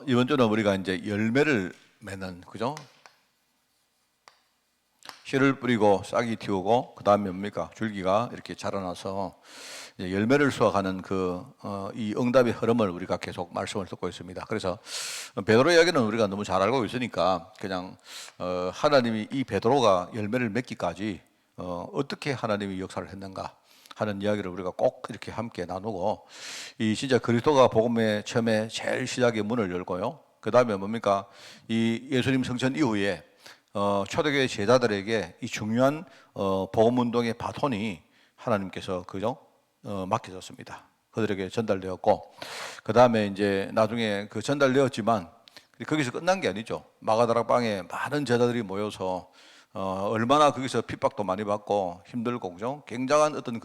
이번 주는 우리가 이제 열매를 맺는, 그죠? 씨를 뿌리고 싹이 틔우고 그 다음에 뭡니까? 줄기가 이렇게 자라나서 이제 열매를 수확하는 이 응답의 흐름을 우리가 계속 말씀을 듣고 있습니다. 그래서 베드로 이야기는 우리가 너무 잘 알고 있으니까 그냥 하나님이 이 베드로가 열매를 맺기까지 어떻게 하나님이 역사를 했는가 하는 이야기를 우리가 꼭 이렇게 함께 나누고, 이 진짜 그리스도가 복음의 처음에 제일 시작의 문을 열고요. 그 다음에 뭡니까? 이 예수님 성천 이후에 초대교회 제자들에게 이 중요한 복음 운동의 바톤이 하나님께서 그죠? 맡겨졌습니다. 그들에게 전달되었고, 그 다음에 이제 나중에 그 전달되었지만 거기서 끝난 게 아니죠. 마가다락방에 많은 제자들이 모여서 얼마나 거기서 핍박도 많이 받고 힘들고, 그죠? 굉장한 어떤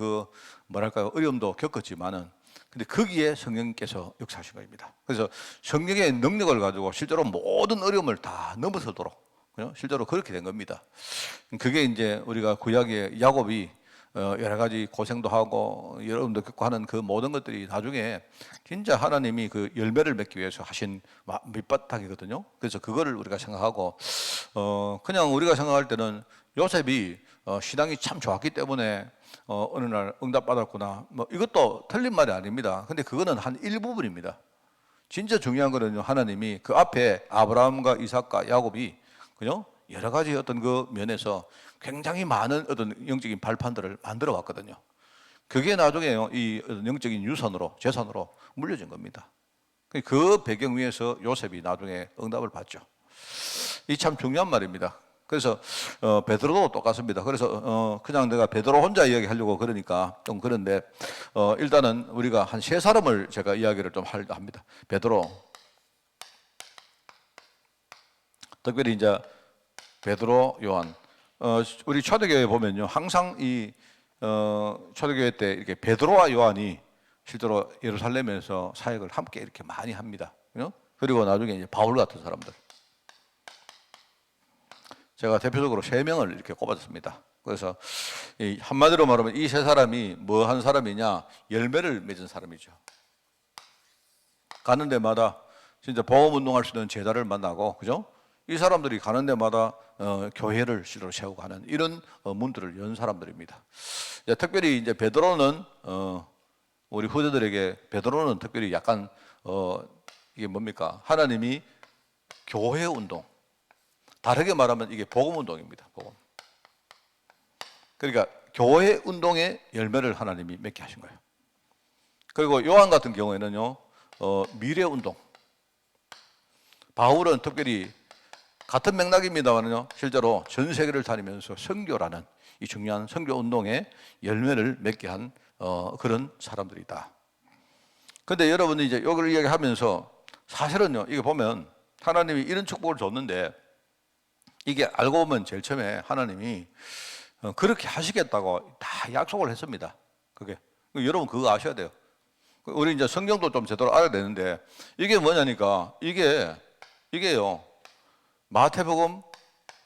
뭐랄까요, 어려움도 겪었지만은, 근데 거기에 성령께서 역사하신 겁니다. 그래서 성령의 능력을 가지고 실제로 모든 어려움을 다 넘어서도록, 그죠? 실제로 그렇게 된 겁니다. 그게 이제 우리가 구약의 야곱이 여러 가지 고생도 하고 여러분도 겪고 하는 그 모든 것들이 나중에 진짜 하나님이 그 열매를 맺기 위해서 하신 밑바탕이거든요. 그래서 그거를 우리가 생각하고, 그냥 우리가 생각할 때는 요셉이 신앙이 참 좋았기 때문에 어느 날 응답받았구나, 뭐 이것도 틀린 말이 아닙니다. 근데 그거는 한 일부분입니다. 진짜 중요한 거는요, 하나님이 그 앞에 아브라함과 이삭과 야곱이, 그죠? 여러 가지 어떤 그 면에서 굉장히 많은 어떤 영적인 발판들을 만들어 왔거든요. 그게 나중에 이 영적인 유산으로, 재산으로 물려진 겁니다. 그 배경 위에서 요셉이 나중에 응답을 받죠. 이 참 중요한 말입니다. 그래서 베드로도 똑같습니다. 그래서 그냥 내가 베드로 혼자 이야기하려고 그러니까 좀 그런데, 일단은 우리가 한 세 사람을 제가 이야기를 좀 합니다. 베드로, 특별히 이제 베드로, 요한. 우리 초대교회 보면요, 항상 이 초대교회 때 이렇게 베드로와 요한이 실제로 예루살렘에서 사역을 함께 이렇게 많이 합니다. 그리고 나중에 이제 바울 같은 사람들. 제가 대표적으로 3명을 이렇게 꼽았습니다. 그래서 한마디로 말하면 이 세 사람이 뭐 한 사람이냐? 열매를 맺은 사람이죠. 가는 데마다 진짜 복음 운동할 수 있는 제자를 만나고, 그죠? 이 사람들이 가는 데마다 교회를 실로 세우고 하는 이런 문들을 연 사람들입니다. 특별히 이제 베드로는 우리 후대들에게 베드로는 특별히 약간 이게 뭡니까? 하나님이 교회 운동, 다르게 말하면 이게 복음 운동입니다. 복음. 그러니까 교회 운동의 열매를 하나님이 맺게 하신 거예요. 그리고 요한 같은 경우에는요, 미래 운동. 바울은 특별히 같은 맥락입니다만요, 실제로 전 세계를 다니면서 선교라는 이 중요한 선교 운동의 열매를 맺게 한 그런 사람들이다. 그런데 여러분이 이제 이걸 이야기하면서 사실은요, 이게 보면 하나님이 이런 축복을 줬는데, 이게 알고 보면 제일 처음에 하나님이 그렇게 하시겠다고 다 약속을 했습니다. 그게 여러분 그거 아셔야 돼요. 우리 이제 성경도 좀 제대로 알아야 되는데, 이게 뭐냐니까, 이게요, 마태복음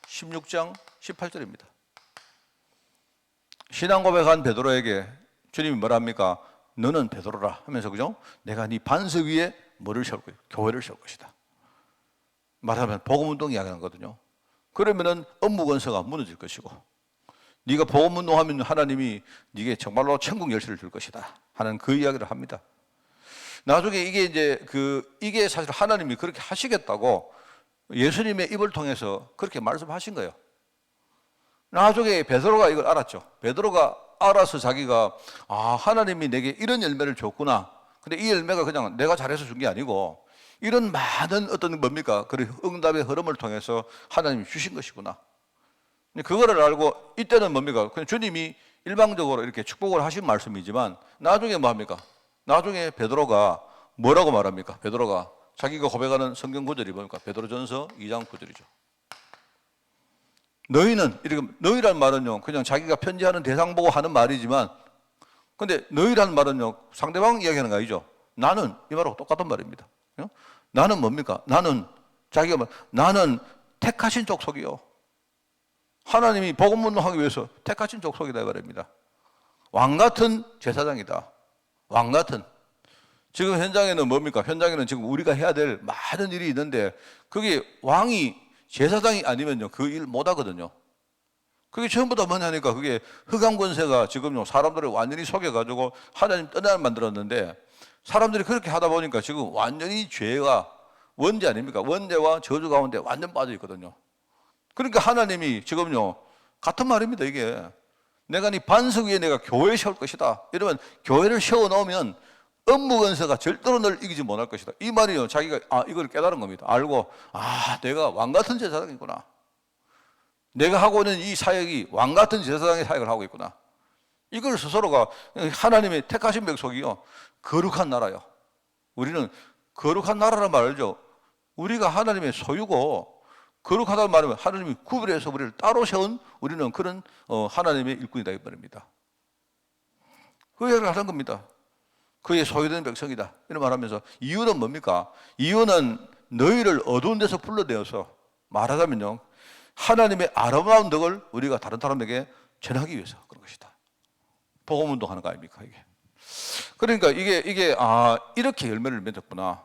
16장 18절입니다. 신앙 고백한 베드로에게 주님이 뭐랍니까? 너는 베드로라 하면서, 그죠? 내가 네 반석 위에 뭐를 세울 거야? 교회를 세울 것이다. 말하면 복음 운동 이야기하는 거거든요. 그러면은 업무 권세가 무너질 것이고, 네가 복음 운동하면 하나님이 네게 정말로 천국 열쇠를 줄 것이다 하는 그 이야기를 합니다. 나중에 이게 이제 이게 사실 하나님이 그렇게 하시겠다고 예수님의 입을 통해서 그렇게 말씀하신 거예요. 나중에 베드로가 이걸 알았죠. 베드로가 알아서 자기가 하나님이 내게 이런 열매를 줬구나. 근데 이 열매가 그냥 내가 잘해서 준 게 아니고 이런 많은 어떤 뭡니까? 그 응답의 흐름을 통해서 하나님이 주신 것이구나. 그거를 알고 이때는 뭡니까? 그냥 주님이 일방적으로 이렇게 축복을 하신 말씀이지만, 나중에 뭐 합니까? 나중에 베드로가 뭐라고 말합니까? 베드로가 자기가 고백하는 성경 구절이 뭡니까? 베드로전서 2장 9절이죠. 너희는, 이렇게 너희란 말은요, 그냥 자기가 편지하는 대상 보고 하는 말이지만, 근데 너희란 말은요, 상대방 이야기하는 거 아니죠? 나는, 이 말하고 똑같은 말입니다. 나는 뭡니까? 나는 택하신 족속이요. 하나님이 복음 운동하기 위해서 택하신 족속이다 이 말입니다. 왕 같은 제사장이다. 왕 같은. 지금 현장에는 뭡니까? 현장에는 지금 우리가 해야 될 많은 일이 있는데 그게 왕이 제사장이 아니면요 그 일 못 하거든요. 그게 전부 다 뭐냐니까 그게 흑암 권세가 지금요 사람들을 완전히 속여가지고 하나님 떠나게 만들었는데 사람들이 그렇게 하다 보니까 지금 완전히 죄가 원죄 아닙니까? 원죄와 저주 가운데 완전 빠져 있거든요. 그러니까 하나님이 지금요 같은 말입니다. 이게 내가 네 반석 위에 내가 교회 세울 것이다. 이러면 교회를 세워 놓으면 업무 권세가 절대로 널 이기지 못할 것이다. 이 말이요 자기가 이걸 깨달은 겁니다. 알고 내가 왕 같은 제사장이구나. 내가 하고 있는 이 사역이 왕 같은 제사장의 사역을 하고 있구나. 이걸 스스로가 하나님의 택하신 백성이요 거룩한 나라요. 우리는 거룩한 나라란 말 알죠? 우리가 하나님의 소유고 거룩하다는 말은 하나님이 구별해서 우리를 따로 세운 우리는 그런 하나님의 일꾼이다 이 말입니다. 그 얘기를 하는 겁니다. 그의 소유된 백성이다 이런 말하면서 이유는 뭡니까? 이유는 너희를 어두운 데서 불러내어서 말하자면요 하나님의 아름다운 덕을 우리가 다른 사람에게 전하기 위해서 그런 것이다. 복음 운동하는 거 아닙니까 이게? 그러니까 이게 이렇게 열매를 맺었구나.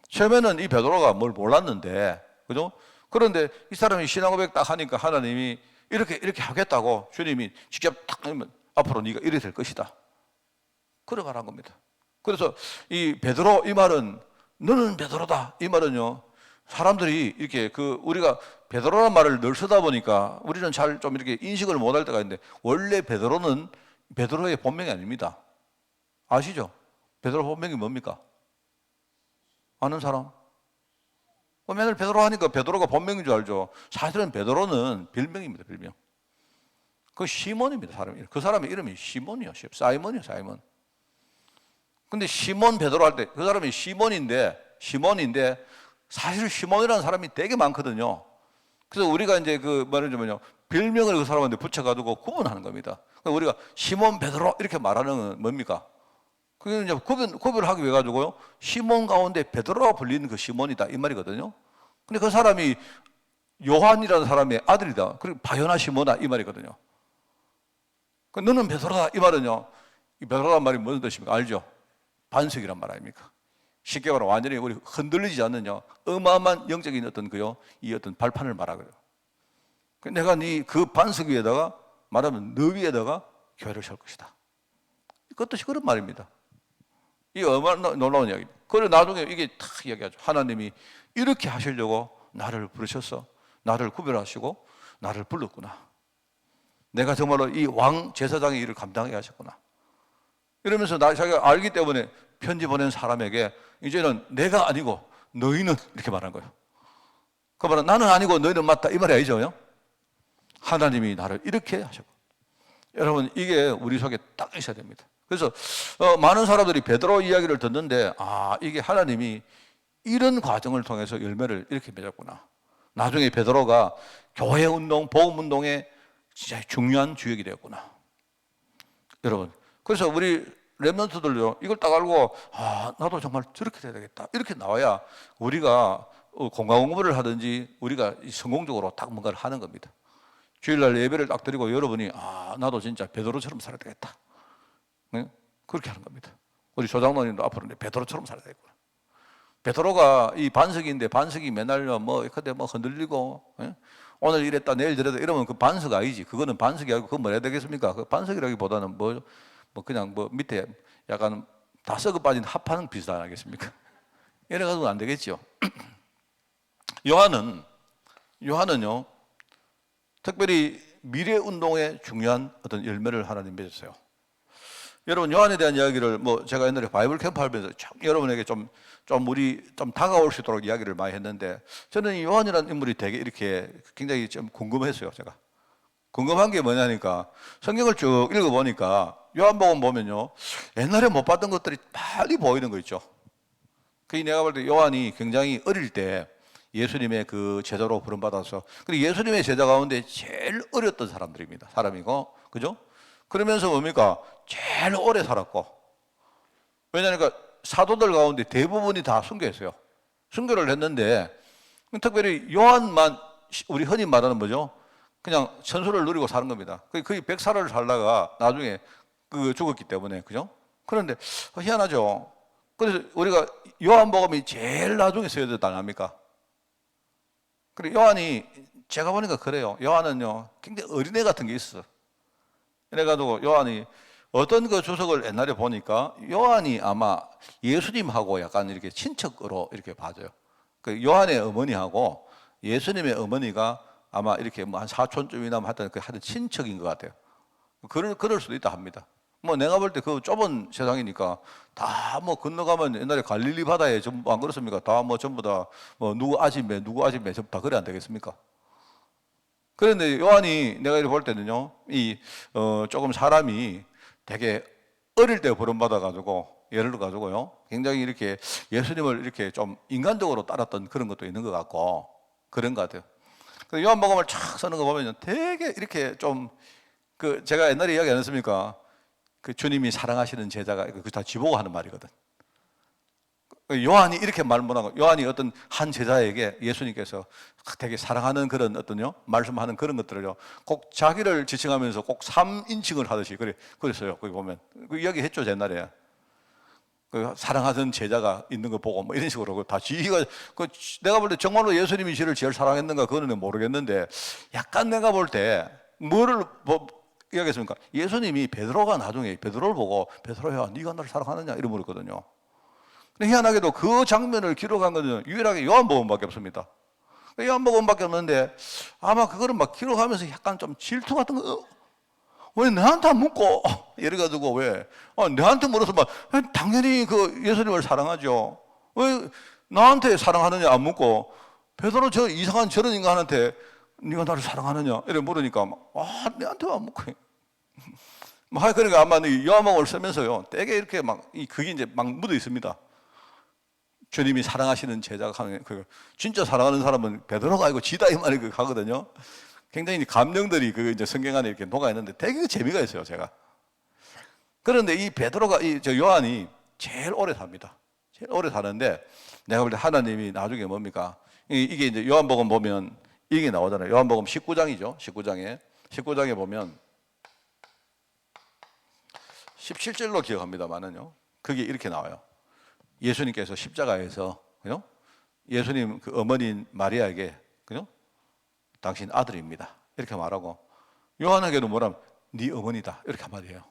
처음에는 이 베드로가 뭘 몰랐는데, 그죠? 그런데 이 사람이 신앙 고백 딱 하니까 하나님이 이렇게 하겠다고 주님이 직접 딱 하면 앞으로 네가 이래 될 것이다. 그러가란 겁니다. 그래서 이 베드로 이 말은 너는 베드로다 이 말은요 사람들이 이렇게 우리가 베드로라는 말을 늘 쓰다 보니까 우리는 잘 좀 이렇게 인식을 못할 때가 있는데 원래 베드로는 베드로의 본명이 아닙니다. 아시죠? 베드로 본명이 뭡니까? 아는 사람? 맨날 베드로 하니까 베드로가 본명인 줄 알죠. 사실은 베드로는 별명입니다. 별명. 그 시몬입니다. 사람이. 그 사람의 이름이 시몬이요. 사이먼이요. 사이먼. 근데 시몬 베드로 할 때 그 사람이 시몬인데 사실 시몬이라는 사람이 되게 많거든요. 그래서 우리가 이제 말하자면요 별명을 그 사람한테 붙여가지고 구분하는 겁니다. 우리가 시몬 베드로 이렇게 말하는 건 뭡니까? 그게 이제 구별을 하기 위해 가지고요 시몬 가운데 베드로가 불리는 그 시몬이다 이 말이거든요. 근데 그 사람이 요한이라는 사람의 아들이다. 그리고 바요나 시몬아 이 말이거든요. 너는 베드로다 이 말은요 이 베드로란 말이 무슨 뜻입니까? 알죠? 반석이란 말 아닙니까? 쉽게 말하면 완전히 우리 흔들리지 않느냐 어마어마한 영적인 이 어떤 발판을 말하거든요. 내가 네 그 반석 위에다가 말하면 너 위에다가 교회를 세울 것이다. 그 뜻이 그런 말입니다. 이 얼마나 놀라운 이야기입니다. 그리고 나중에 이게 다 이야기하죠. 하나님이 이렇게 하시려고 나를 부르셔서 나를 구별하시고 나를 불렀구나. 내가 정말로 이 왕 제사장의 일을 감당하게 하셨구나. 이러면서 자기가 알기 때문에 편지 보낸 사람에게 이제는 내가 아니고 너희는 이렇게 말한 거예요. 그 말은 나는 아니고 너희는 맞다 이 말이 아니죠. 하나님이 나를 이렇게 하셨고 여러분 이게 우리 속에 딱 있어야 됩니다. 그래서 많은 사람들이 베드로 이야기를 듣는데 이게 하나님이 이런 과정을 통해서 열매를 이렇게 맺었구나. 나중에 베드로가 교회 운동, 복음 운동의 진짜 중요한 주역이 되었구나. 여러분 그래서 우리 렘넌트들요 이걸 딱 알고 나도 정말 저렇게 돼야 되겠다 이렇게 나와야 우리가 공강 공부를 하든지 우리가 성공적으로 딱 뭔가를 하는 겁니다. 주일날 예배를 딱 드리고 여러분이 나도 진짜 베드로처럼 살아야 되겠다. 네? 그렇게 하는 겁니다. 우리 조장로님도 앞으로 베드로처럼 살아야 되겠구나. 베드로가 이 반석인데 반석이 맨날 그때 흔들리고 오늘 이랬다 내일 저랬다 이러면 그 반석 아니지. 그거는 반석이 아니고 그거 뭐 해야 되겠습니까? 그 반석이라기보다는 그냥 밑에 약간 다 썩어 빠진 합판 비슷하지 않겠습니까? 이래가지고는 안 되겠죠. 요한은요 특별히 미래 운동의 중요한 어떤 열매를 하나님 맺었어요. 여러분 요한에 대한 이야기를 제가 옛날에 바이블 캠프 하면서 여러분에게 좀 다가올 수 있도록 이야기를 많이 했는데 저는 이 요한이라는 인물이 되게 이렇게 굉장히 좀 궁금했어요. 제가 궁금한 게 뭐냐니까 성경을 쭉 읽어보니까 요한복음 보면요 옛날에 못 봤던 것들이 많이 보이는 거 있죠. 내가 볼 때 요한이 굉장히 어릴 때 예수님의 그 제자로 부름받아서 그리고 예수님의 제자 가운데 제일 어렸던 사람이고 그죠? 그러면서 뭡니까? 제일 오래 살았고 왜냐하니까 사도들 가운데 대부분이 다 순교했어요. 순교를 했는데 특별히 요한만 우리 흔히 말하는 뭐죠? 그냥 천수를 누리고 사는 겁니다. 거의 100살을 살다가 나중에 죽었기 때문에 그죠? 그런데 희한하죠. 그래서 우리가 요한복음이 제일 나중에 쓰여졌다 안 합니까? 그리고 요한이 제가 보니까 그래요. 요한은요 굉장히 어린애 같은 게 있어. 그래가지고 요한이 어떤 그 주석을 옛날에 보니까 요한이 아마 예수님하고 약간 이렇게 친척으로 이렇게 봐줘요. 그 요한의 어머니하고 예수님의 어머니가 아마 이렇게 뭐 한 사촌쯤이나 하여튼 친척인 것 같아요. 그럴 수도 있다 합니다. 뭐 내가 볼 때 그 좁은 세상이니까 다 뭐 건너가면 옛날에 갈릴리 바다에 전부 안 그렇습니까? 다 뭐 전부 다 뭐 누구 아집매 전부 다 그래 안 되겠습니까? 그런데 요한이 내가 이렇게 볼 때는요, 조금 사람이 되게 어릴 때 버림받아 가지고 예를 들어 가지고요, 굉장히 이렇게 예수님을 이렇게 좀 인간적으로 따랐던 그런 것도 있는 것 같고 그런 것 같아요. 요한복음을 쫙 쓰는 거 보면 되게 이렇게 좀 제가 옛날에 이야기 안 했습니까? 그 주님이 사랑하시는 제자가 그 다 지보고 하는 말이거든. 요한이 이렇게 말 못하고 요한이 어떤 한 제자에게 예수님께서 되게 사랑하는 그런 어떤요 말씀하는 그런 것들을요 꼭 자기를 지칭하면서 꼭 3인칭을 하듯이 그랬어요. 거기 보면 그 이야기 했죠 옛날에. 그 사랑하던 제자가 있는 거 보고 뭐 이런 식으로 다 지희가 내가 볼 때 정말로 예수님이 저를 제일 사랑했는가 그거는 모르겠는데 약간 내가 볼 때 뭐를 이야기했습니까? 예수님이 베드로가 나중에 베드로를 보고 베드로야 네가 나를 사랑하느냐 이런 물었거든요. 근데 희한하게도 그 장면을 기록한 것은 유일하게 요한복음밖에 없습니다. 요한복음밖에 없는데 아마 그거를 막 기록하면서 약간 좀 질투 같은 거, 왜 내한테 안 묻고 이래가지고 왜 내한테 물어서 막 당연히 그 예수님을 사랑하죠. 왜 나한테 사랑하느냐 안 묻고 베드로 저 이상한 저런 인간한테 네가 나를 사랑하느냐 이래 물으니까 내한테 안 묻고 그러니까 아마 요한복음을 쓰면서요 되게 이렇게 막 그게 이제 막 묻어 있습니다. 주님이 사랑하시는 제자가 하는 진짜 사랑하는 사람은 베드로가 아니고 지다 이 말이 하거든요. 굉장히 감정들이 이제 성경 안에 이렇게 녹아 있는데 되게 재미가 있어요, 제가. 그런데 이 베드로가 저 요한이 제일 오래 삽니다. 제일 오래 사는데 내가 볼 때 하나님이 나중에 뭡니까? 이게 이제 요한복음 보면 이게 나오잖아요. 요한복음 19장이죠. 19장에 보면 17절로 기억합니다만은요. 그게 이렇게 나와요. 예수님께서 십자가에서 그죠? 예수님 그 어머니인 마리아에게 그죠? 당신 아들입니다. 이렇게 말하고 요한에게도 뭐라면 네 어머니다. 이렇게 한마디해요.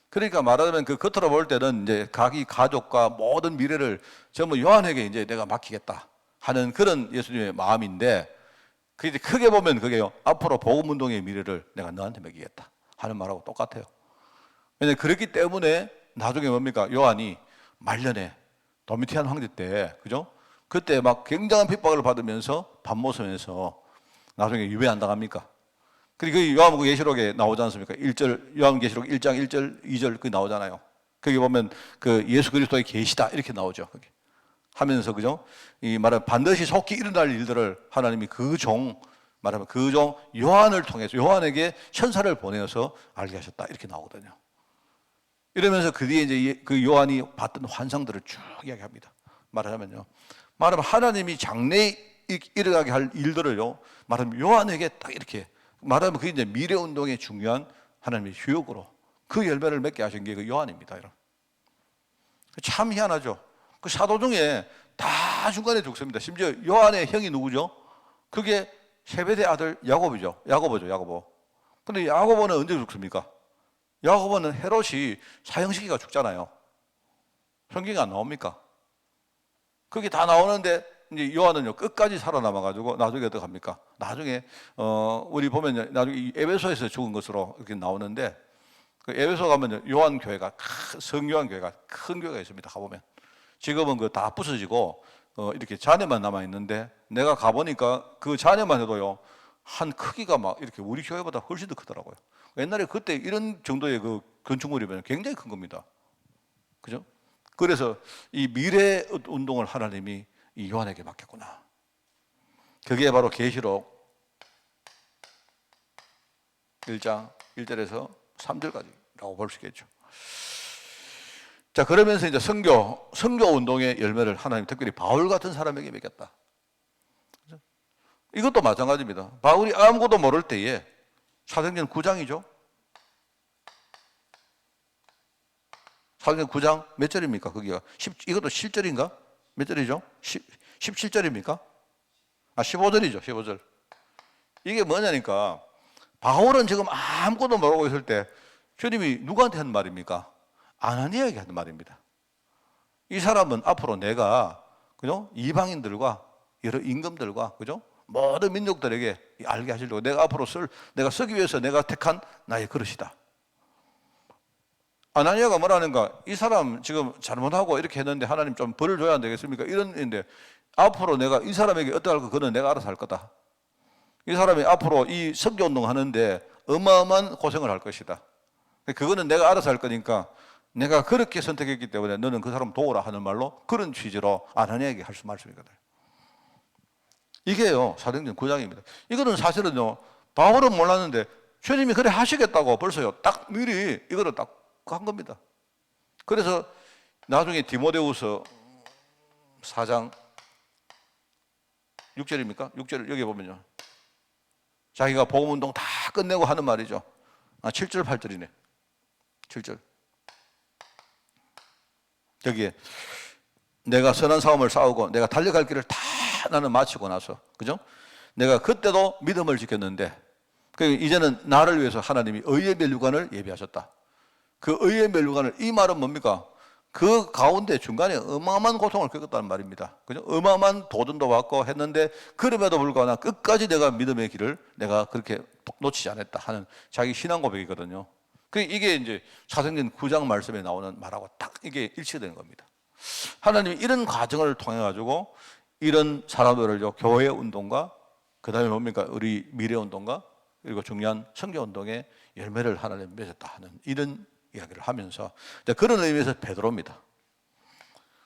그러니까 말하자면 그 겉으로 볼 때는 이제 자기 가족과 모든 미래를 전부 요한에게 이제 내가 맡기겠다 하는 그런 예수님의 마음인데 그 이제 크게 보면 그게요. 앞으로 복음 운동의 미래를 내가 너한테 맡기겠다 하는 말하고 똑같아요. 왜냐하면 그렇기 때문에 나중에 뭡니까? 요한이 말년에 도미티안 황제 때, 그죠? 그때 막 굉장한 핍박을 받으면서 밤모섬에서 나중에 유배 안 당합니까? 그리고 요한복음 계시록에 나오지 않습니까? 1절, 요한계시록 1장 1절, 2절 그 나오잖아요. 거기 보면 그 예수 그리스도의 계시다 이렇게 나오죠. 거기. 하면서 그죠? 이 말하면 반드시 속히 일어날 일들을 하나님이 말하면 그 종 요한을 통해서 요한에게 천사를 보내어서 알게 하셨다 이렇게 나오거든요. 이러면서 그 뒤에 이제 그 요한이 봤던 환상들을 쭉 이야기합니다. 말하자면 하나님이 장래에 일어나게 할 일들을요, 말하면 요한에게 딱 이렇게 말하면 그게 이제 미래 운동의 중요한 하나님의 휴역으로 그 열매를 맺게 하신 게 그 요한입니다, 여러분. 참 희한하죠. 그 사도 중에 다 중간에 죽습니다. 심지어 요한의 형이 누구죠? 그게 세베대 아들 야고보죠. 야고보. 근데 야고보는 언제 죽습니까? 야고보는 헤롯이 사형시키가 죽잖아요. 성경이 안 나옵니까? 그게 다 나오는데 이제 요한은요 끝까지 살아남아가지고 나중에 어떻게 합니까? 나중에 우리 보면 나중에 에베소에서 죽은 것으로 이렇게 나오는데 그 에베소 가면 요한 교회가 성요한 교회가 큰 교회가 있습니다. 가보면 지금은 그 다 부서지고 이렇게 잔해만 남아 있는데 내가 가보니까 그 잔해만 해도요 한 크기가 막 이렇게 우리 교회보다 훨씬 더 크더라고요. 옛날에 그때 이런 정도의 그 건축물이면 굉장히 큰 겁니다. 그죠? 그래서 이 미래 운동을 하나님이 이 요한에게 맡겼구나. 그게 바로 계시록 1장 1절에서 3절까지라고 볼 수 있겠죠. 자, 그러면서 이제 선교 운동의 열매를 하나님 특별히 바울 같은 사람에게 맡겼다. 그죠? 이것도 마찬가지입니다. 바울이 아무것도 모를 때에 사도행전 9장이죠. 사도행전 9장 몇 절입니까? 거기가 이것도 실절인가? 몇 절이죠? 17절입니까? 15절이죠. 15절. 이게 뭐냐니까 바울은 지금 아무것도 모르고 있을 때 주님이 누구한테 한 말입니까? 아나니아에게 한 말입니다. 이 사람은 앞으로 내가 그죠? 이방인들과 여러 임금들과 그죠? 모든 민족들에게 알게 하시려고 내가 앞으로 내가 쓰기 위해서 내가 택한 나의 그릇이다. 아나니아가 뭐라는가? 이 사람 지금 잘못하고 이렇게 했는데 하나님 좀 벌을 줘야 안 되겠습니까? 이런 인데 앞으로 내가 이 사람에게 어떻게 할 거 그는 내가 알아서 할 거다. 이 사람이 앞으로 이 선교운동 하는데 어마어마한 고생을 할 것이다. 그거는 내가 알아서 할 거니까 내가 그렇게 선택했기 때문에 너는 그 사람 도우라 하는 말로 그런 취지로 아나니아에게 할 말씀이거든. 이게요 사도행전 9장입니다. 이거는 사실은요 바울은 몰랐는데 주님이 그래 하시겠다고 벌써요 딱 미리 이거를 딱 한 겁니다. 그래서 나중에 디모데후서 4장 6절입니까? 6절 여기 보면요 자기가 복음운동 다 끝내고 하는 말이죠. 7절 8절이네. 7절 여기에 내가 선한 싸움을 싸우고 내가 달려갈 길을 다 나는 마치고 나서 그죠? 내가 그때도 믿음을 지켰는데 이제는 나를 위해서 하나님이 의의 면류관을 예비하셨다. 그 의의 면류관을 이 말은 뭡니까? 그 가운데 중간에 어마어마한 고통을 겪었다는 말입니다. 그죠? 어마어마한 도전도 받고 했는데 그럼에도 불구하고 끝까지 내가 믿음의 길을 내가 그렇게 놓치지 않았다 하는 자기 신앙 고백이거든요. 이게 이제 사도행전 9장 말씀에 나오는 말하고 딱 이게 일치되는 겁니다. 하나님이 이런 과정을 통해 가지고 이런 사람들을 교회 운동과 그 다음에 뭡니까? 우리 미래 운동과 그리고 중요한 선교 운동에 열매를 하나님 맺었다 하는 이런 이야기를 하면서 그런 의미에서 베드로입니다.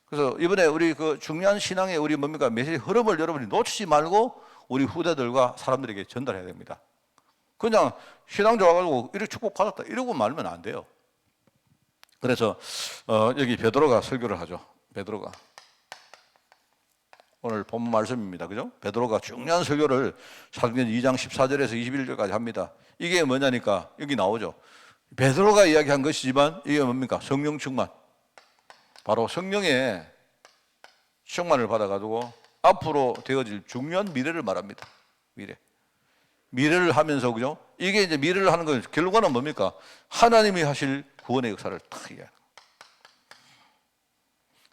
그래서 이번에 우리 그 중요한 신앙의 우리 뭡니까? 메시지 흐름을 여러분이 놓치지 말고 우리 후대들과 사람들에게 전달해야 됩니다. 그냥 신앙 좋아가지고 이렇게 축복받았다 이러고 말면 안 돼요. 그래서 여기 베드로가 설교를 하죠. 베드로가 오늘 본 말씀입니다. 그죠? 베드로가 중요한 설교를 사도행전 2장 14절에서 21절까지 합니다. 이게 뭐냐니까 여기 나오죠. 베드로가 이야기한 것이지만 이게 뭡니까? 성령 충만. 바로 성령의 충만을 받아가지고 앞으로 되어질 중요한 미래를 말합니다. 미래를 하면서 그죠? 이게 이제 미래를 하는 건 결과는 뭡니까? 하나님이 하실 구원의 역사를 딱 이야기해요.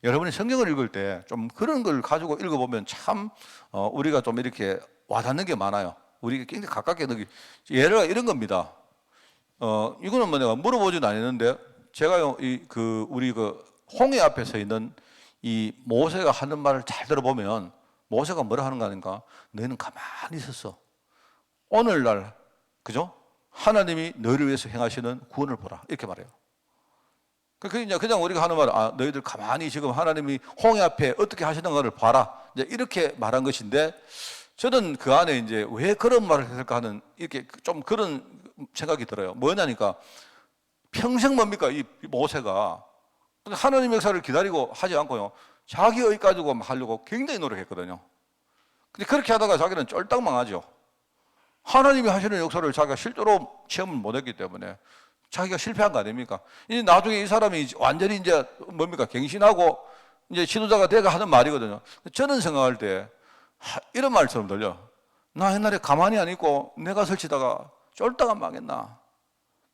여러분이 성경을 읽을 때 좀 그런 걸 가지고 읽어보면 참 우리가 좀 이렇게 와닿는 게 많아요. 우리가 굉장히 가깝게 예를 이런 겁니다. 이거는 뭐 내가 물어보진 않았는데 제가요 우리 홍해 앞에 서 있는 이 모세가 하는 말을 잘 들어보면 모세가 뭐라 하는가 하니까 너희는 가만히 있었어. 오늘날 그죠? 하나님이 너희를 위해서 행하시는 구원을 보라 이렇게 말해요. 그냥 우리가 하는 말, 너희들 가만히 지금 하나님이 홍해 앞에 어떻게 하시는가를 봐라. 이제 이렇게 말한 것인데, 저는 그 안에 이제 왜 그런 말을 했을까 하는 이렇게 좀 그런 생각이 들어요. 뭐냐니까 평생 뭡니까 이 모세가 하나님 역사를 기다리고 하지 않고요 자기 의 가지고 하려고 굉장히 노력했거든요. 근데 그렇게 하다가 자기는 쫄딱 망하죠. 하나님이 하시는 역사를 자기가 실제로 체험을 못했기 때문에 자기가 실패한 거 아닙니까? 이제 나중에 이 사람이 완전히 이제 뭡니까 갱신하고 이제 지도자가 돼가 하는 말이거든요. 저는 생각할 때 이런 말처럼 들려. 나 옛날에 가만히 안 있고 내가 설치다가 쫄다가 망했나?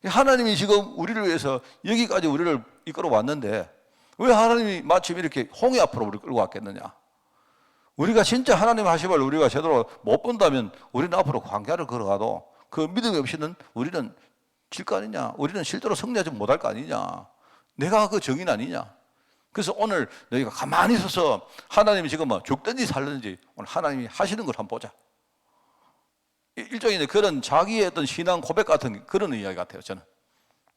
하나님이 지금 우리를 위해서 여기까지 우리를 이끌어 왔는데 왜 하나님이 마침 이렇게 홍해 앞으로 우리를 끌고 왔겠느냐? 우리가 진짜 하나님 하심을 우리가 제대로 못 본다면 우리는 앞으로 광야를 걸어가도 그 믿음이 없이는 우리는 질 거 아니냐? 우리는 실제로 승리하지 못할 거 아니냐? 내가 그 정인 아니냐? 그래서 오늘 너희가 가만히 있어서 하나님이 지금 뭐 죽든지 살든지 오늘 하나님이 하시는 걸 한번 보자. 일종의 그런 자기의 어떤 신앙 고백 같은 그런 이야기 같아요, 저는.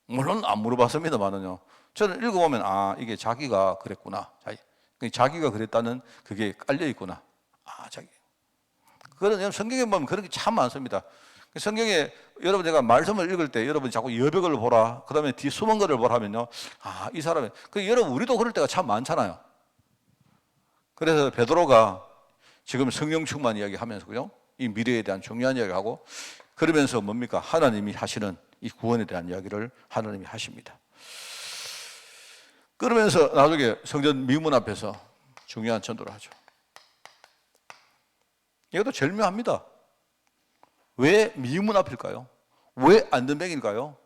물론 안 물어봤습니다만은요. 저는 읽어보면, 이게 자기가 그랬구나. 자기가 그랬다는 그게 깔려있구나. 자기. 그런, 성경에 보면 그런 게 참 많습니다. 성경에 여러분 제가 말씀을 읽을 때 여러분 자꾸 여백을 보라. 그 다음에 뒤 숨은 거를 보라 하면요. 이 사람이. 여러분 우리도 그럴 때가 참 많잖아요. 그래서 베드로가 지금 성령 충만 이야기 하면서 그죠? 이 미래에 대한 중요한 이야기하고 그러면서 뭡니까? 하나님이 하시는 이 구원에 대한 이야기를 하나님이 하십니다. 그러면서 나중에 성전 미문 앞에서 중요한 전도를 하죠. 이것도 절묘합니다. 왜 미문 앞일까요? 왜 안전뱅일까요?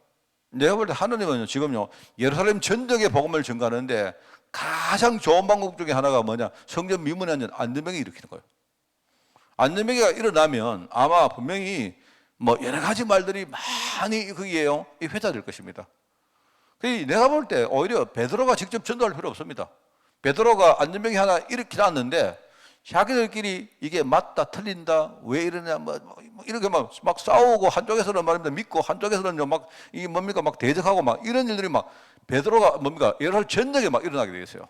내가 볼 때 하나님은 지금요, 예루살렘 전역에 복음을 전가하는데 가장 좋은 방법 중에 하나가 뭐냐? 성전 미문에 앉은 안전뱅이 일으키는 거예요. 안전뱅이가 일어나면 아마 분명히 뭐 여러 가지 말들이 많이 거기에요, 회자될 것입니다. 내가 볼 때 오히려 베드로가 직접 전도할 필요 없습니다. 베드로가 안전뱅이 하나 일으키놨는데 자기들끼리 이게 맞다 틀린다 왜 이러냐 뭐 이렇게 막 싸우고, 한쪽에서는 말입니다 믿고, 한쪽에서는 막 이게 뭡니까 막 대적하고 막 이런 일들이 막 베드로가 뭡니까 예루살렘 전역에 막 일어나게 되겠어요.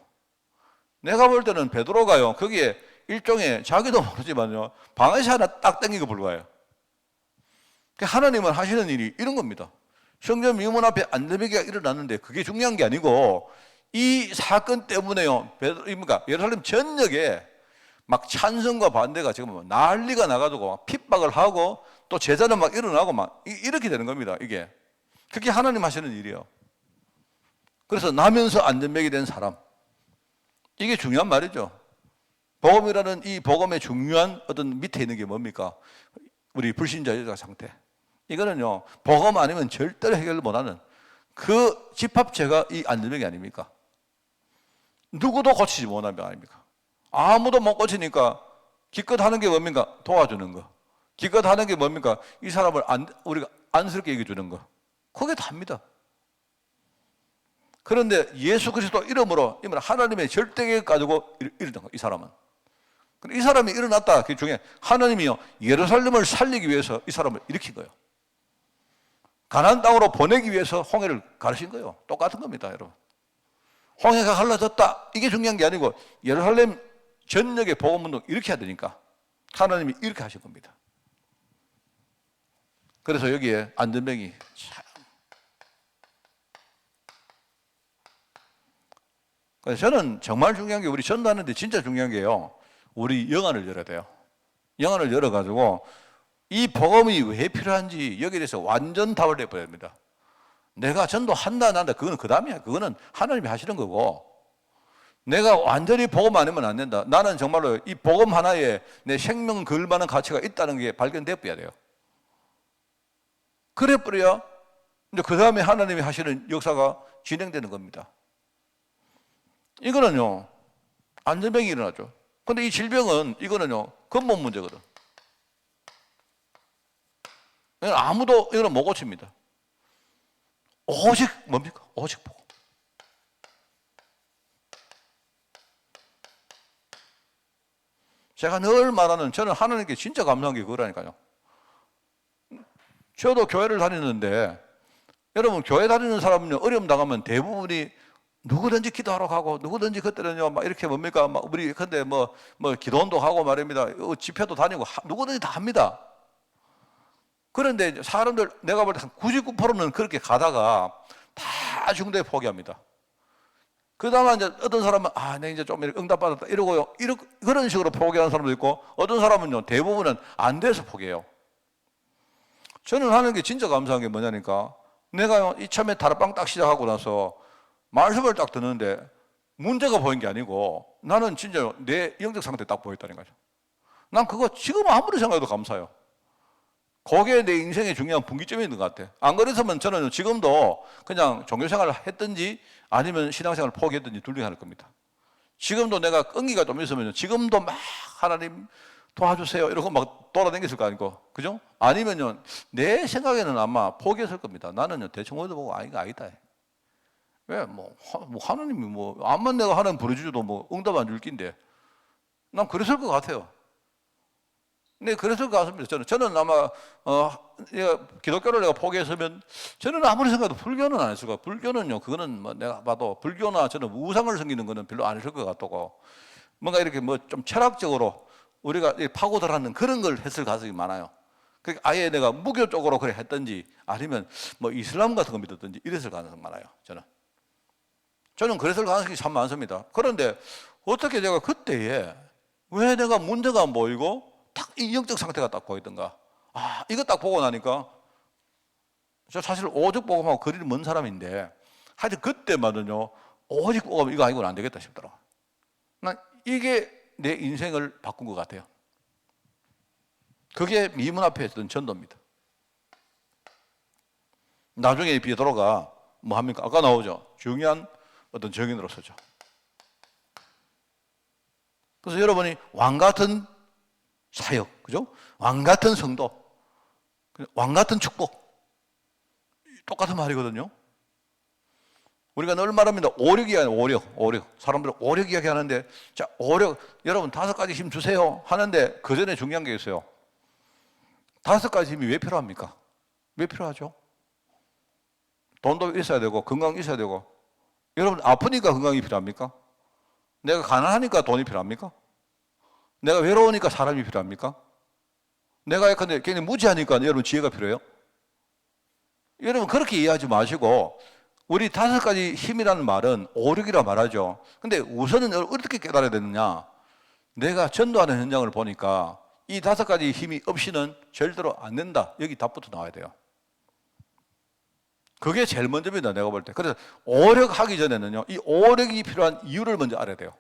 내가 볼 때는 베드로가요 거기에 일종의 자기도 모르지만요 방아쇠 하나 딱 당기고 불과해요. 하나님은 하시는 일이 이런 겁니다. 성전 미문 앞에 안전뱅이가 일어났는데 그게 중요한 게 아니고 이 사건 때문에요 예루살렘 전역에 막 찬성과 반대가 지금 난리가 나가지고 막 핍박을 하고 또 제자는 막 일어나고 막 이렇게 되는 겁니다. 이게 그게 하나님 하시는 일이에요. 그래서 나면서 안전뱅이 된 사람, 이게 중요한 말이죠. 복음이라는 이 복음의 중요한 어떤 밑에 있는 게 뭡니까? 우리 불신자 여자 상태. 이거는요 복음 아니면 절대로 해결 못하는 그 집합체가 이 안전뱅이 아닙니까? 누구도 고치지 못하는 병 아닙니까? 아무도 못 고치니까 기껏 하는 게 뭡니까? 도와주는 거. 기껏 하는 게 뭡니까? 이 사람을 우리가 안쓰럽게 여겨주는 거. 그게 답니다. 그런데 예수 그리스도 이름으로 하나님의 절대계획 가지고 일어난 거, 이 사람은. 이 사람이 일어났다. 그 중에 하나님이요 예루살렘을 살리기 위해서 이 사람을 일으킨 거예요. 가나안 땅으로 보내기 위해서 홍해를 가르친 거예요. 똑같은 겁니다, 여러분. 홍해가 갈라졌다. 이게 중요한 게 아니고 예루살렘 전역의 복음운동 이렇게 해야 되니까 하나님이 이렇게 하신 겁니다. 그래서 여기에 안전뱅이 참. 그래서 저는 정말 중요한 게 우리 전도하는데 진짜 중요한 게요. 우리 영안을 열어야 돼요. 영안을 열어가지고 이 복음이 왜 필요한지 여기에 대해서 완전 답을 내버려야 됩니다. 내가 전도한다 안 한다 그거는 그 다음이야. 그거는 하나님이 하시는 거고 내가 완전히 복음 아니면 안 된다. 나는 정말로 이 복음 하나에 내 생명 걸 만한 가치가 있다는 게 발견돼 버려야 돼요. 그래 버려야 이제 그 다음에 하나님이 하시는 역사가 진행되는 겁니다. 이거는요 안전병이 일어나죠. 근데 이 질병은 이거는요 근본 문제거든. 아무도 이거는 못 고칩니다. 오직 뭡니까? 오직 복음. 제가 늘 말하는, 저는 하나님께 진짜 감사한 게 그거라니까요. 저도 교회를 다니는데 여러분 교회 다니는 사람은요 어려움 당하면 대부분이 누구든지 기도하러 가고 누구든지 그때는요 막 이렇게 뭡니까 막 우리 근데 뭐 기도원도 하고 말입니다. 집회도 다니고 누구든지 다 합니다. 그런데 사람들 내가 볼 때 한 99%는 그렇게 가다가 다 중도에 포기합니다. 그 다음에 이제 어떤 사람은 내가 이제 좀 응답받았다 이러고요. 그런 식으로 포기하는 사람도 있고 어떤 사람은요 대부분은 안 돼서 포기해요. 저는 하는 게 진짜 감사한 게 뭐냐니까 내가 이참에 다락방 딱 시작하고 나서 말씀을 딱 듣는데 문제가 보인 게 아니고 나는 진짜 내 영적 상태 딱 보였다는 거죠. 난 그거 지금 아무리 생각해도 감사해요. 그게 내 인생의 중요한 분기점이 있는 것 같아. 안 그랬으면 저는 지금도 그냥 종교생활을 했든지 아니면 신앙생활을 포기했든지 둘 중에 하나일 겁니다. 지금도 내가 끈기가 좀 있으면 지금도 막 하나님 도와주세요 이러고 막 돌아다녔을 거 아니고 그죠? 아니면요 내 생각에는 아마 포기했을 겁니다. 나는요 대충 얻어보고 이거 아니다. 왜 뭐 하나님이 뭐 암만 내가 하나님 부르짖어도 뭐 응답 안 줄 낀데 난 그랬을 것 같아요. 네, 그랬을 것 같습니다. 저는 아마 기독교를 내가 포기했으면 저는 아무리 생각해도 불교는 안 했을 거예요. 불교는요, 그거는 뭐 내가 봐도 불교나 저는 우상을 섬기는 거는 별로 안 했을 것 같고 뭔가 이렇게 뭐 좀 철학적으로 우리가 파고들하는 그런 걸 했을 가능성이 많아요. 그러니까 아예 내가 무교 쪽으로 그래 했든지 아니면 뭐 이슬람 같은 거 믿었든지 이랬을 가능성이 많아요. 저는 그랬을 가능성이 참 많습니다. 그런데 어떻게 제가 그때에 왜 내가 문제가 안 보이고 딱 이 영적 상태가 딱 보이던가. 이거 딱 보고 나니까 저 사실 오죽 복음하고 거리는 먼 사람인데 하여튼 그때만은요 오직 오가면 이거 아니고는 안 되겠다 싶더라고요. 난 이게 내 인생을 바꾼 것 같아요. 그게 미문 앞에 있던 전도입니다. 나중에 베드로가 뭐 합니까? 아까 나오죠. 중요한 어떤 정인으로 서죠. 그래서 여러분이 왕 같은 사역, 그죠? 왕 같은 성도, 왕 같은 축복. 똑같은 말이거든요. 우리가 늘 말합니다. 오력 이야기, 오력. 사람들은 오력 이야기 하는데, 자, 오력, 여러분 5가지 힘 주세요. 하는데, 그 전에 중요한 게 있어요. 5가지 힘이 왜 필요합니까? 왜 필요하죠? 돈도 있어야 되고, 건강 있어야 되고. 여러분, 아프니까 건강이 필요합니까? 내가 가난하니까 돈이 필요합니까? 내가 외로우니까 사람이 필요합니까? 내가 약간데 괜히 무지하니까 여러분 지혜가 필요해요? 여러분 그렇게 이해하지 마시고 우리 5가지 힘이라는 말은 오력이라 말하죠. 근데 우선은 어떻게 깨달아야 되느냐? 내가 전도하는 현장을 보니까 이 5가지 힘이 없이는 절대로 안 된다. 여기 답부터 나와야 돼요. 그게 제일 먼저입니다. 내가 볼 때. 그래서 오력하기 전에는요. 이 오력이 필요한 이유를 먼저 알아야 돼요.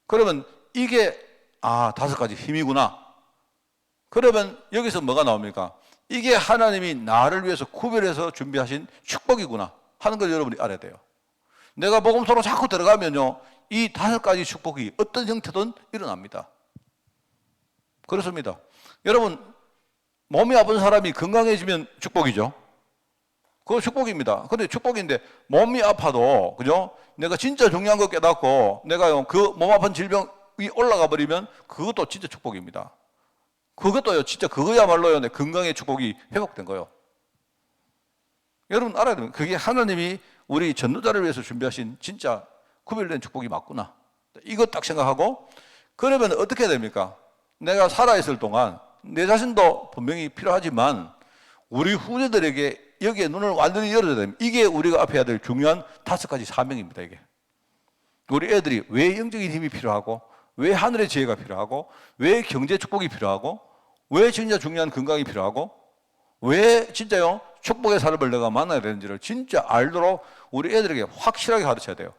그러면 이게 5가지 힘이구나. 그러면 여기서 뭐가 나옵니까? 이게 하나님이 나를 위해서 구별해서 준비하신 축복이구나 하는 걸 여러분이 알아야 돼요. 내가 복음서로 자꾸 들어가면요. 이 5가지 축복이 어떤 형태든 일어납니다. 그렇습니다. 여러분 몸이 아픈 사람이 건강해지면 축복이죠. 그거 축복입니다. 근데 축복인데 몸이 아파도 그죠? 내가 진짜 중요한 거 깨닫고 내가 그 몸 아픈 질병이 올라가 버리면 그것도 진짜 축복입니다. 그것도요, 진짜 그거야말로요, 내 건강의 축복이 회복된 거예요. 여러분 알아야 됩니다. 그게 하나님이 우리 전도자를 위해서 준비하신 진짜 구별된 축복이 맞구나. 이거 딱 생각하고, 그러면 어떻게 해야 됩니까? 내가 살아있을 동안 내 자신도 분명히 필요하지만 우리 후대들에게 여기에 눈을 완전히 열어야 됩니다. 이게 우리가 앞에 해야 될 중요한 5가지 사명입니다, 이게. 우리 애들이 왜 영적인 힘이 필요하고, 왜 하늘의 지혜가 필요하고, 왜 경제 축복이 필요하고, 왜 진짜 중요한 건강이 필요하고, 왜 진짜요 축복의 삶을 내가 만나야 되는지를 진짜 알도록 우리 애들에게 확실하게 가르쳐야 돼요.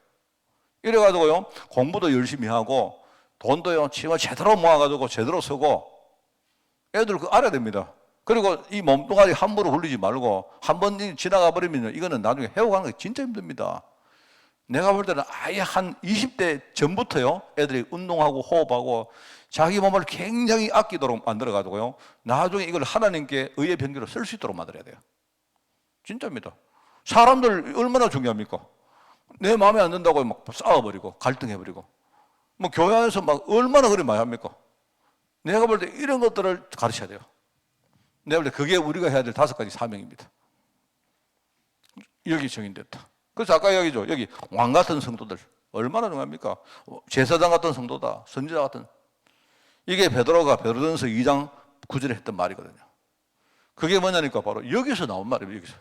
이래가지고요 공부도 열심히 하고 돈도요 정말 제대로 모아가지고 제대로 쓰고, 애들 그거 알아야 됩니다. 그리고 이 몸뚱아리 함부로 굴리지 말고 한 번 지나가 버리면 이거는 나중에 회복하는 게 진짜 힘듭니다. 내가 볼 때는 아예 한 20대 전부터요 애들이 운동하고 호흡하고 자기 몸을 굉장히 아끼도록 만들어가지고요 나중에 이걸 하나님께 의의 병기로 쓸 수 있도록 만들어야 돼요. 진짜입니다. 사람들 얼마나 중요합니까? 내 마음에 안 든다고 막 싸워버리고 갈등해버리고 뭐 교회 안에서 막 얼마나 그리 많이 합니까? 내가 볼 때 이런 것들을 가르쳐야 돼요. 내가 볼 때 그게 우리가 해야 될 5가지 사명입니다. 여기 정인됐다. 그래서 아까 여기죠. 여기 왕 같은 성도들 얼마나 중요합니까? 제사장 같은 성도다. 선지자 같은. 이게 베드로가 베드로전서 2장 9절에 했던 말이거든요. 그게 뭐냐니까 바로 여기서 나온 말이에요. 여기서.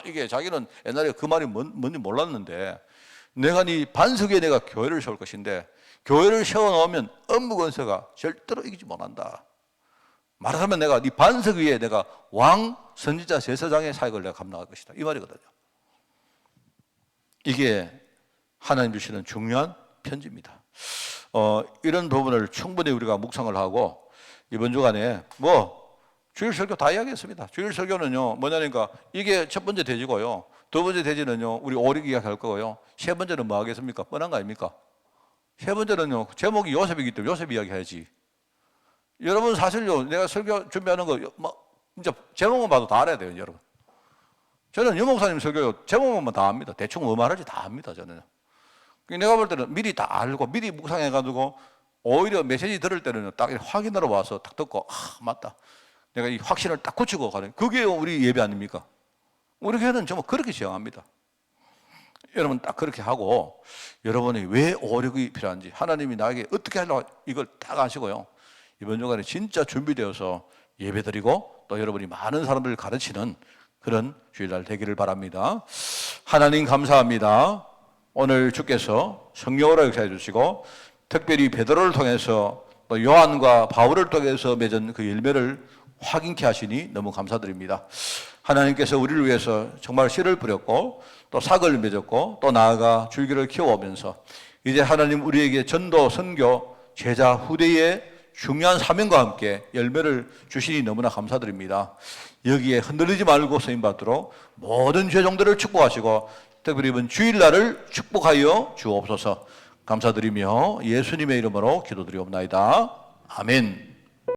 이게 자기는 옛날에 그 말이 뭔지 몰랐는데 내가 네 반석 위에 내가 교회를 세울 것인데 교회를 세워놓으면 엄무건서가 절대로 이기지 못한다. 말하자면 내가 네 반석 위에 내가 왕, 선지자, 제사장의 사역을 내가 감당할 것이다. 이 말이거든요. 이게 하나님 주시는 중요한 편지입니다. 이런 부분을 충분히 우리가 묵상을 하고 이번 주간에 주일 설교 다 이야기했습니다. 주일 설교는요 뭐냐니까 이게 첫 번째 대지고요, 두 번째 대지는요 우리 오력 이야기 할 거고요, 세 번째는 뭐 하겠습니까? 뻔한 거 아닙니까? 세 번째는요 제목이 요셉이기 때문에 요셉 이야기 해야지. 여러분 사실요 내가 설교 준비하는 거 진짜 제목만 봐도 다 알아야 돼요, 여러분. 저는 유 목사님 설교요 제목만 다 압니다. 대충 뭐 말할지 다 압니다, 저는. 내가 볼 때는 미리 다 알고 미리 묵상해가지고 오히려 메시지 들을 때는 딱 확인하러 와서 딱 듣고 맞다, 내가 이 확신을 딱 고치고 가는, 그게 우리 예배 아닙니까? 우리 교회는 정말 그렇게 지향합니다. 여러분 딱 그렇게 하고 여러분이 왜 오력이 필요한지 하나님이 나에게 어떻게 하려고 이걸 딱 아시고요 이번 주간에 진짜 준비되어서 예배드리고 또 여러분이 많은 사람들을 가르치는 그런 주일날 되기를 바랍니다. 하나님 감사합니다. 오늘 주께서 성령으로 역사해 주시고 특별히 베드로를 통해서 또 요한과 바울을 통해서 맺은 그 열매를 확인케 하시니 너무 감사드립니다. 하나님께서 우리를 위해서 정말 씨를 뿌렸고 또 삭을 맺었고 또 나아가 줄기를 키워오면서 이제 하나님 우리에게 전도, 선교, 제자, 후대의 중요한 사명과 함께 열매를 주시니 너무나 감사드립니다. 여기에 흔들리지 말고 쓰임받도록 모든 죄종들을 축복하시고 특별히 이번 주일날을 축복하여 주옵소서. 감사드리며 예수님의 이름으로 기도드리옵나이다. 아멘.